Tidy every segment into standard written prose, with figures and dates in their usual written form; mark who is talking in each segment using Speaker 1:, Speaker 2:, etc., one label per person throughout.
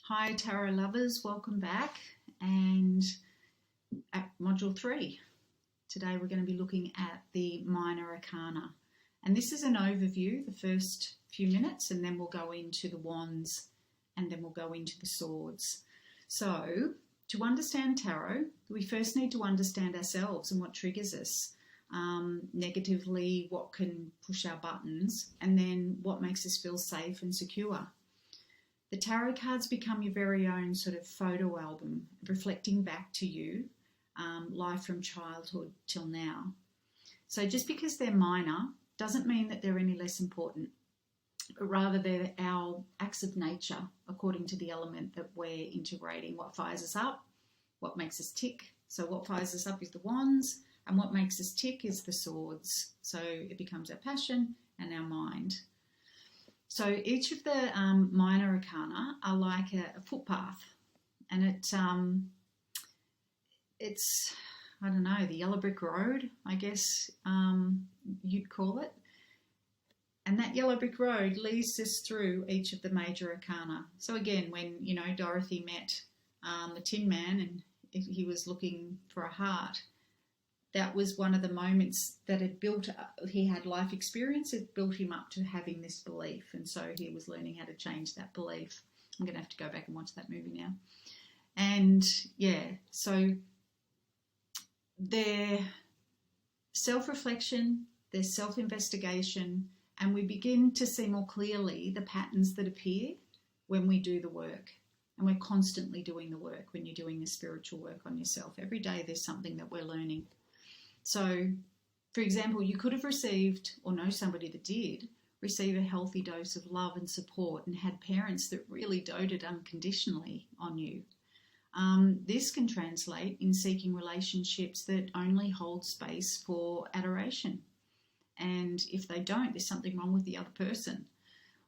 Speaker 1: Hi Tarot lovers, welcome back, and at module 3. Today we're going to be looking at the Minor Arcana, and this is an overview, the first few minutes, and then we'll go into the Wands and then we'll go into the Swords. So to understand Tarot, we first need to understand ourselves and what triggers us. Negatively, what can push our buttons, and then what makes us feel safe and secure. The tarot cards become your very own sort of photo album, reflecting back to you, life from childhood till now. So just because they're minor doesn't mean that they're any less important, but rather they're our acts of nature according to the element that we're integrating. What fires us up, what makes us tick. So what fires us up is the Wands, and what makes us tick is the Swords. So it becomes our passion and our mind. So each of the minor arcana are like a footpath, and it's, I don't know, the yellow brick road, I guess you'd call it. And that yellow brick road leads us through each of the major arcana. So again, when, Dorothy met the Tin Man and he was looking for a heart, that was one of the moments that had built up. He had life experience, it built him up to having this belief, and so he was learning how to change that belief. I'm going to have to go back and watch that movie now. And yeah, so their self-reflection, their self-investigation, and we begin to see more clearly the patterns that appear when we do the work. And we're constantly doing the work when you're doing the spiritual work on yourself. Every day there's something that we're learning. So, for example, you could have received, or know somebody that did, receive a healthy dose of love and support and had parents that really doted unconditionally on you. This can translate in seeking relationships that only hold space for adoration. And if they don't, there's something wrong with the other person.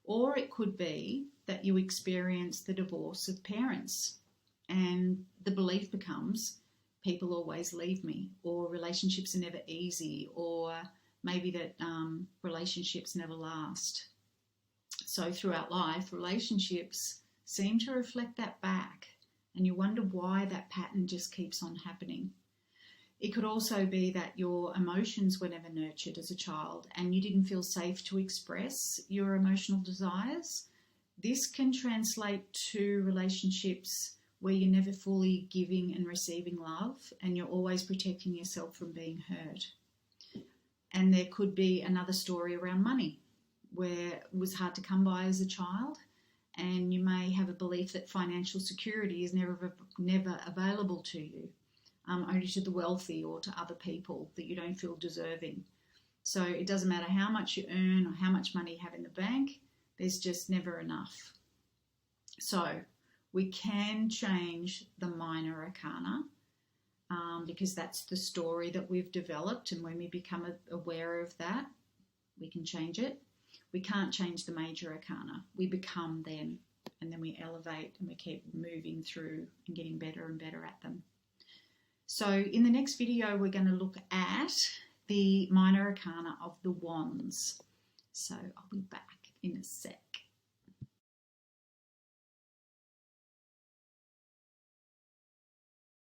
Speaker 1: Or it could be that you experience the divorce of parents and the belief becomes, people always leave me, or relationships are never easy, or maybe that relationships never last. So throughout life, relationships seem to reflect that back, and you wonder why that pattern just keeps on happening. It could also be that your emotions were never nurtured as a child and you didn't feel safe to express your emotional desires. This can translate to relationships where you're never fully giving and receiving love and you're always protecting yourself from being hurt. And there could be another story around money where it was hard to come by as a child, and you may have a belief that financial security is never available to you, only to the wealthy or to other people that you don't feel deserving. So it doesn't matter how much you earn or how much money you have in the bank, there's just never enough. So we can change the minor arcana because that's the story that we've developed, and when we become aware of that, we can change it. We can't change the major arcana. We become them, and then we elevate and we keep moving through and getting better and better at them. So in the next video, we're going to look at the minor arcana of the Wands. So I'll be back in a sec.